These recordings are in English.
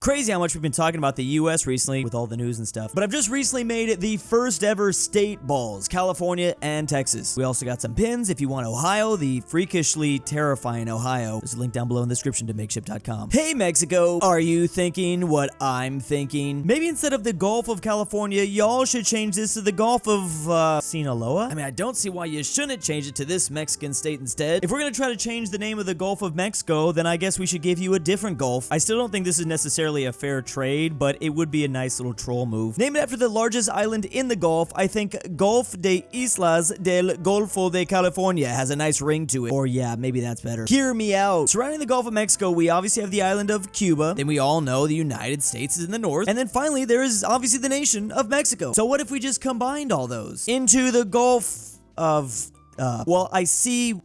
Crazy how much we've been talking about the US recently with all the news and stuff. But I've just recently made the first ever state balls, California and Texas. We also got some pins if you want Ohio, the freakishly terrifying Ohio. There's a link down below in the description to makeship.com. Hey Mexico, are you thinking what I'm thinking? Maybe instead of the Gulf of California, y'all should change this to the Gulf of, Sinaloa? I mean, I don't see why you shouldn't change it to this Mexican state instead. If we're gonna try to change the name of the Gulf of Mexico, then I guess we should give you a different Gulf. I still don't think this is necessarily a fair trade, but it would be a nice little troll move. Name it after the largest island in the Gulf. I think Golf de Islas del Golfo de California has a nice ring to it. Or yeah, maybe that's better. Hear me out. Surrounding the Gulf of Mexico, we obviously have the island of Cuba. Then we all know the United States is in the north. And then finally, there is obviously the nation of Mexico. So what if we just combined all those into the Gulf of, well, I see...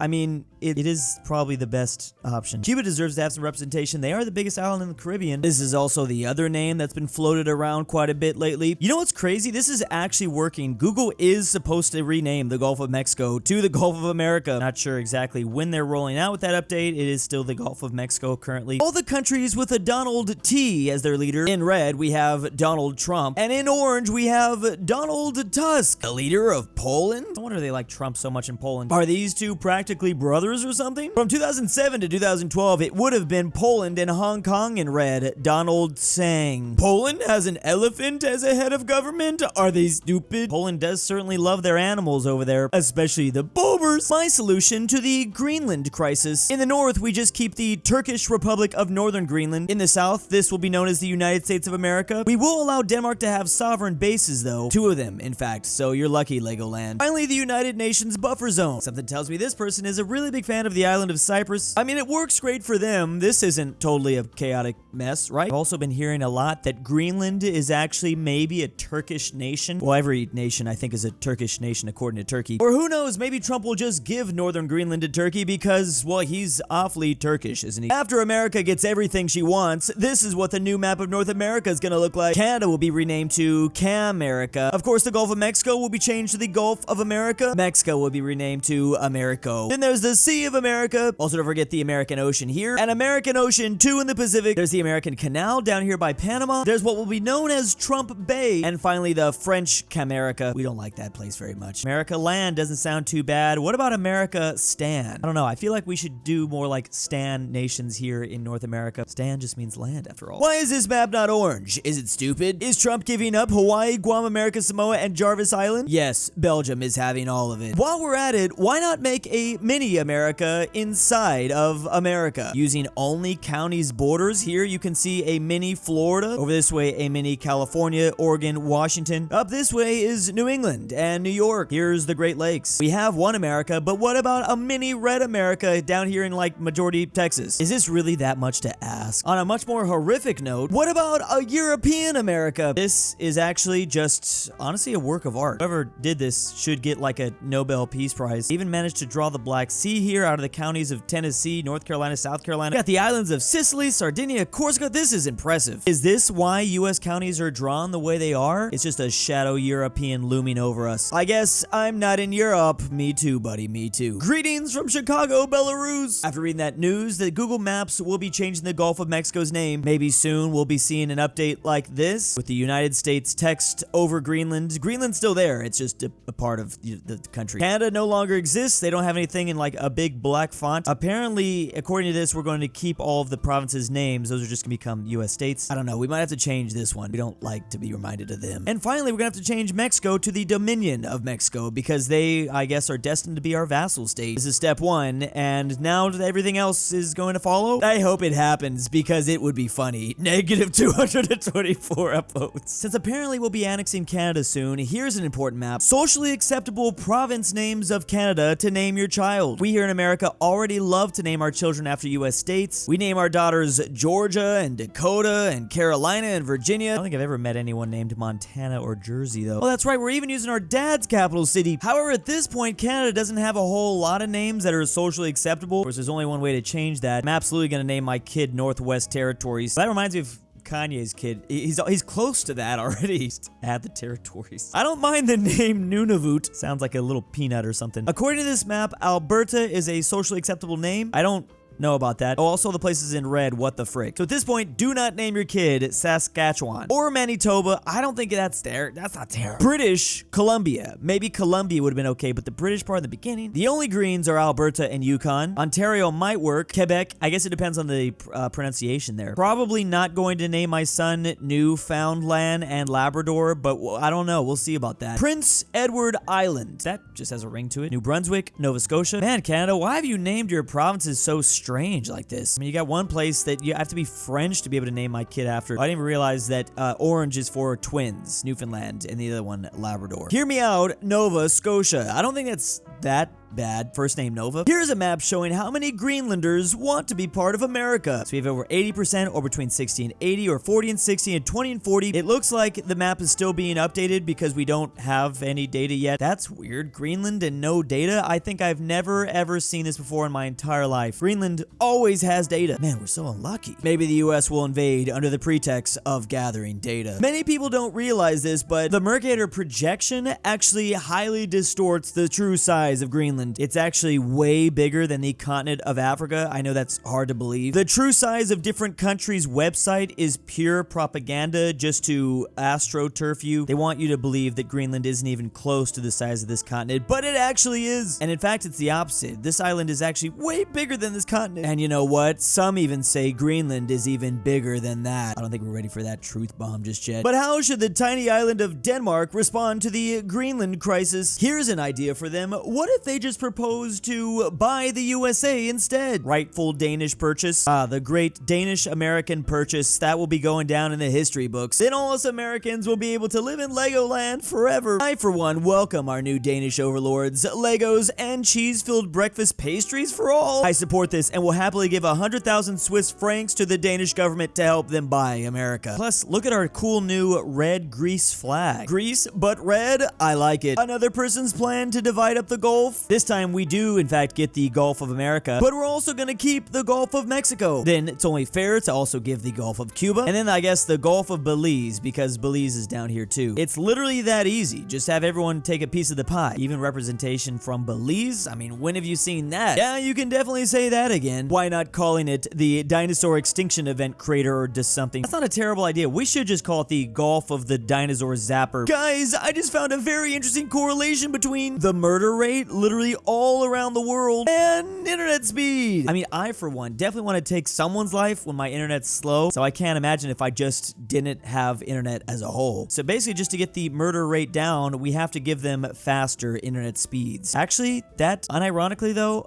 I mean, it is probably the best option. Cuba deserves to have some representation. They are the biggest island in the Caribbean. This is also the other name that's been floated around quite a bit lately. You know what's crazy? This is actually working. Google is supposed to rename the Gulf of Mexico to the Gulf of America. Not sure exactly when they're rolling out with that update. It is still the Gulf of Mexico currently. All the countries with a Donald T as their leader. In red, we have Donald Trump. And in orange, we have Donald Tusk, the leader of Poland. No wonder they like Trump so much in Poland. Are these two practically brothers or something? From 2007 to 2012, it would have been Poland and Hong Kong in red. Donald sang. Poland has an elephant as a head of government? Are they stupid? Poland does certainly love their animals over there, especially the boobers. My solution to the Greenland crisis. In the north, we just keep the Turkish Republic of Northern Greenland. In the south, this will be known as the United States of America. We will allow Denmark to have sovereign bases though. 2 of them, in fact, so you're lucky, Legoland. Finally, the United Nations buffer zone. Something tells me this person is a really big fan of the island of Cyprus. I mean, it works great for them. This isn't totally a chaotic mess, right? I've also been hearing a lot that Greenland is actually maybe a Turkish nation. Well, every nation, I think, is a Turkish nation according to Turkey. Or who knows, maybe Trump will just give Northern Greenland to Turkey because, well, he's awfully Turkish, isn't he? After America gets everything she wants, this is what the new map of North America is gonna look like. Canada will be renamed to Camerica. Of course, the Gulf of Mexico will be changed to the Gulf of America. Mexico will be renamed to Americo. Then there's the Sea of America. Also, don't forget the American Ocean here. And American Ocean 2 in the Pacific. There's the American Canal down here by Panama. There's what will be known as Trump Bay. And finally, the French Camerica. We don't like that place very much. America Land doesn't sound too bad. What about America Stan? I don't know. I feel like we should do more like Stan nations here in North America. Stan just means land after all. Why is this map not orange? Is it stupid? Is Trump giving up Hawaii, Guam, America, Samoa, and Jarvis Island? Yes, Belgium is having all of it. While we're at it, why not make a mini America inside of America? Using only counties borders, here you can see a mini Florida. Over this way, a mini California, Oregon, Washington. Up this way is New England and New York. Here's the Great Lakes. We have one America, but what about a mini red America down here in like majority Texas? Is this really that much to ask? On a much more horrific note, what about a European America? This is actually just honestly a work of art. Whoever did this should get like a Nobel Peace Prize. Even managed to draw the Black Sea here out of the counties of Tennessee, North Carolina, South Carolina. We got the islands of Sicily, Sardinia, Corsica. This is impressive. Is this why US counties are drawn the way they are? It's just a shadow European looming over us. I guess I'm not in Europe. Me too, buddy, me too. Greetings from Chicago, Belarus. After reading that news that Google Maps will be changing the Gulf of Mexico's name, maybe soon we'll be seeing an update like this with the United States text over Greenland. Greenland's still there. It's just a part of the country. Canada no longer exists. They don't have anything in like a big black font. Apparently, according to this, we're going to keep all of the provinces' names. Those are just going to become US states. I don't know. We might have to change this one. We don't like to be reminded of them. And finally, we're going to have to change Mexico to the Dominion of Mexico because they, I guess, are destined to be our vassal state. This is step 1, and now everything else is going to follow. I hope it happens because it would be funny. Negative 224 upvotes. Since apparently we'll be annexing Canada soon, here's an important map. Socially acceptable province names of Canada to name your child. We here in America already love to name our children after US states. We name our daughters Georgia and Dakota and Carolina and Virginia. I don't think I've ever met anyone named Montana or Jersey though. Oh, that's right, we're even using our dad's capital city. However, at this point, Canada doesn't have a whole lot of names that are socially acceptable. Of course, there's only one way to change that. I'm absolutely gonna name my kid Northwest Territories. That reminds me of Kanye's kid. He's close to that already. Add the territories. I don't mind the name Nunavut. Sounds like a little peanut or something. According to this map, Alberta is a socially acceptable name. I don't know about that. Oh, also the places in red, what the frick. So at this point, do not name your kid Saskatchewan or Manitoba. I don't think that's there. That's not terrible. British Columbia. Maybe Columbia would have been okay, but the British part in the beginning. The only greens are Alberta and Yukon. Ontario might work. Quebec, I guess it depends on the pronunciation there. Probably not going to name my son Newfoundland and Labrador, but I don't know. We'll see about that. Prince Edward Island. That just has a ring to it. New Brunswick, Nova Scotia. Man, Canada, why have you named your provinces so strange like this? I mean, you got one place that you have to be French to be able to name my kid after. I didn't even realize that orange is for twins, Newfoundland, and the other one, Labrador. Hear me out, Nova Scotia. I don't think that's that bad. First name Nova. Here's a map showing how many Greenlanders want to be part of America. So we have over 80% or between 60 and 80 or 40 and 60 and 20 and 40. It looks like the map is still being updated because we don't have any data yet. That's weird. Greenland and no data? I think I've never ever seen this before in my entire life. Greenland always has data. Man, we're so unlucky. Maybe the US will invade under the pretext of gathering data. Many people don't realize this, but the Mercator projection actually highly distorts the true size of Greenland. It's actually way bigger than the continent of Africa. I know that's hard to believe. The true size of different countries' website is pure propaganda just to astroturf you. They want you to believe that Greenland isn't even close to the size of this continent, but it actually is. And in fact, it's the opposite. This island is actually way bigger than this continent. And you know what? Some even say Greenland is even bigger than that. I don't think we're ready for that truth bomb just yet. But how should the tiny island of Denmark respond to the Greenland crisis? Here's an idea for them. What if they just proposed to buy the USA instead? Rightful Danish purchase. The great Danish-American purchase. That will be going down in the history books. Then all us Americans will be able to live in Legoland forever. I, for one, welcome our new Danish overlords. Legos and cheese-filled breakfast pastries for all. I support this and will happily give 100,000 Swiss francs to the Danish government to help them buy America. Plus, look at our cool new red Greece flag. Greece, but red? I like it. Another person's plan to divide up the Gulf? This time we do, in fact, get the Gulf of America, but we're also gonna keep the Gulf of Mexico. Then it's only fair to also give the Gulf of Cuba, and then I guess the Gulf of Belize, because Belize is down here too. It's literally that easy. Just have everyone take a piece of the pie. Even representation from Belize? I mean, when have you seen that? Yeah, you can definitely say that again. Why not calling it the Dinosaur Extinction Event Crater or just something? That's not a terrible idea. We should just call it the Gulf of the Dinosaur Zapper. Guys, I just found a very interesting correlation between the murder rate, literally all around the world, and internet speed. I mean, I, for one, definitely want to take someone's life when my internet's slow, so I can't imagine if I just didn't have internet as a whole. So basically, just to get the murder rate down, we have to give them faster internet speeds. Actually, that, unironically though,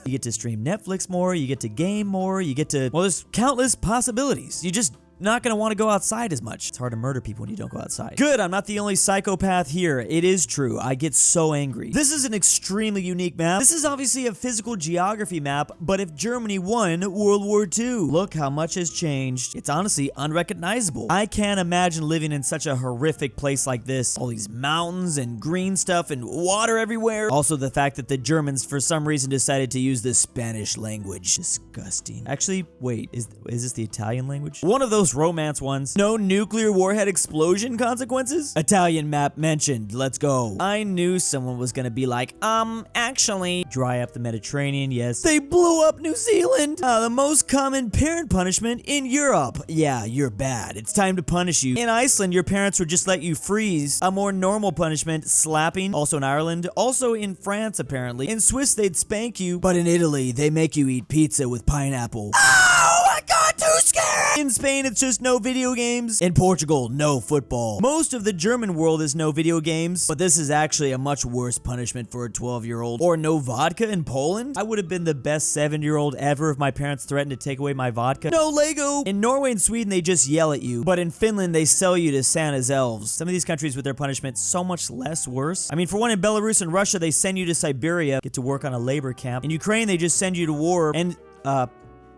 you get to stream Netflix more, you get to game more, you get to, well, there's countless possibilities. You just not gonna want to go outside as much. It's hard to murder people when you don't go outside. Good, I'm not the only psychopath here. It is true. I get so angry. This is an extremely unique map. This is obviously a physical geography map, but if Germany won World War II, look how much has changed. It's honestly unrecognizable. I can't imagine living in such a horrific place like this. All these mountains and green stuff and water everywhere. Also, the fact that the Germans, for some reason, decided to use the Spanish language. Disgusting. Actually, wait, is this the Italian language? One of those romance ones. No nuclear warhead explosion consequences? Italian map mentioned. Let's go. I knew someone was gonna be like, actually. Dry up the Mediterranean, yes. They blew up New Zealand. The most common parent punishment in Europe. Yeah, you're bad. It's time to punish you. In Iceland, your parents would just let you freeze. A more normal punishment, slapping. Also in Ireland. Also in France, apparently. In Swiss, they'd spank you. But in Italy, they make you eat pizza with pineapple. Oh my god, too scary! In Spain, it's just no video games. In Portugal, no football. Most of the German world is no video games, but this is actually a much worse punishment for a 12-year-old. Or no vodka in Poland? I would have been the best 7-year-old ever if my parents threatened to take away my vodka. No Lego! In Norway and Sweden, they just yell at you. But in Finland, they sell you to Santa's elves. Some of these countries with their punishment so much less worse. I mean, for one, in Belarus and Russia, they send you to Siberia, get to work on a labor camp. In Ukraine, they just send you to war, and,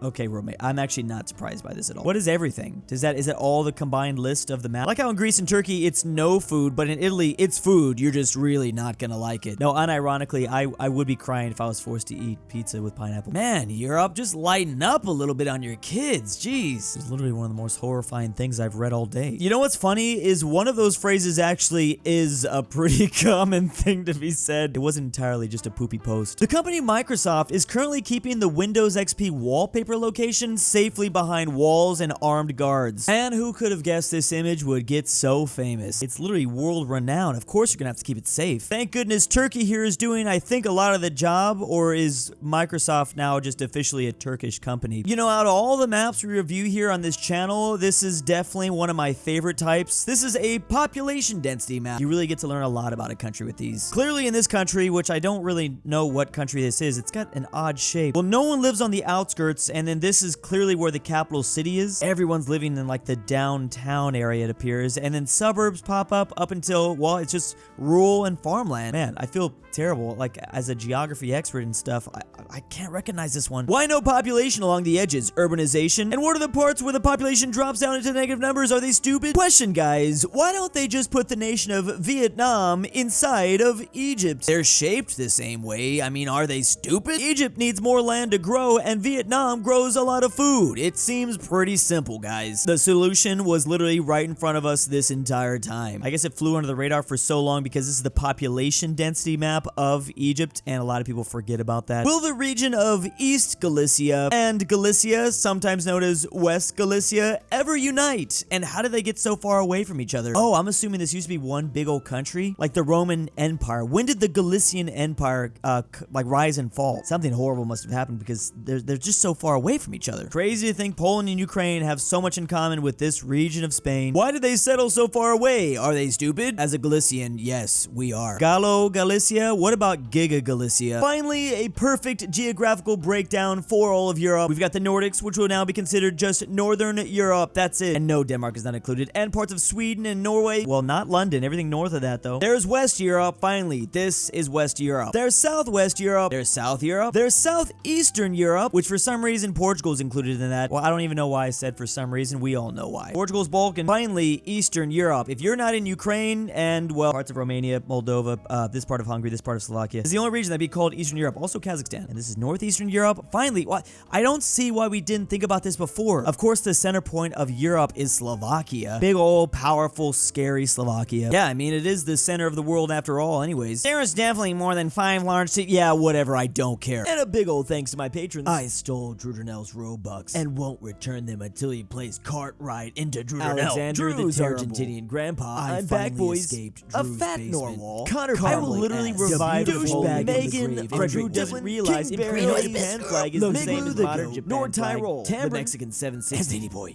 Okay, roommate, I'm actually not surprised by this at all. What is everything? Is it all the combined list of the map? Like how in Greece and Turkey, it's no food, but in Italy, it's food. You're just really not gonna like it. No, unironically, I would be crying if I was forced to eat pizza with pineapple. Man, Europe, just lighten up a little bit on your kids. Jeez. It's literally one of the most horrifying things I've read all day. You know what's funny is one of those phrases actually is a pretty common thing to be said. It wasn't entirely just a poopy post. The company Microsoft is currently keeping the Windows XP wallpaper location safely behind walls and armed guards. And who could have guessed this image would get so famous? It's literally world renowned. Of course you're gonna have to keep it safe. Thank goodness Turkey here is doing, I think, a lot of the job, or is Microsoft now just officially a Turkish company? You know, out of all the maps we review here on this channel, this is definitely one of my favorite types. This is a population density map. You really get to learn a lot about a country with these. Clearly in this country, which I don't really know what country this is, it's got an odd shape. Well, no one lives on the outskirts, and then this is clearly where the capital city is. Everyone's living in like the downtown area, it appears, and then suburbs pop up until, well, it's just rural and farmland. Man, I feel terrible. Like, as a geography expert and stuff, I can't recognize this one. Why no population along the edges? Urbanization? And what are the parts where the population drops down into negative numbers? Are they stupid? Question, guys. Why don't they just put the nation of Vietnam inside of Egypt? They're shaped the same way. I mean, are they stupid? Egypt needs more land to grow, and Vietnam grows a lot of food. It seems pretty simple, guys. The solution was literally right in front of us this entire time. I guess it flew under the radar for so long because this is the population density map of Egypt, and a lot of people forget about that. Will the region of East Galicia and Galicia, sometimes known as West Galicia, ever unite? And how did they get so far away from each other? Oh, I'm assuming this used to be one big old country, like the Roman Empire. When did the Galician Empire like rise and fall? Something horrible must have happened because they're just so far away from each other. Crazy to think Poland and Ukraine have so much in common with this region of Spain. Why did they settle so far away? Are they stupid? As a Galician, yes, we are. Gallo Galicia? What about Giga Galicia? Finally, a perfect geographical breakdown for all of Europe. We've got the Nordics, which will now be considered just Northern Europe. That's it. And no, Denmark is not included. And parts of Sweden and Norway. Well, not London. Everything north of that, though. There's West Europe. Finally, this is West Europe. There's Southwest Europe. There's South Europe. There's Southeastern Europe, which for some reason Portugal is included in that. Well, I don't even know why I said for some reason. We all know why. Portugal's Balkan. Finally, Eastern Europe. If you're not in Ukraine and, well, parts of Romania, Moldova, this part of Hungary, this part of Slovakia, is the only region that'd be called Eastern Europe. Also Kazakhstan. And this is Northeastern Europe. Finally, I don't see why we didn't think about this before. Of course, the center point of Europe is Slovakia. Big old, powerful, scary Slovakia. Yeah, I mean, it is the center of the world after all anyways. There is definitely more than 5 large cities. Yeah, whatever, I don't care. And a big old thanks to my patrons. I stole Drew Durnil's Robux and won't return them until he plays Cartwright into Drew Durnil. Alexander the Argentinian Grandpa. I'm back, boys. aPhatNarwhal. I will literally revive DoOOCHBAGGINS. Fredrik doesn't realize Imperial Japan flag is the same as modern Japan flag. NordTyrol. Tambre, the Mexican 760. And ZaneyBoi.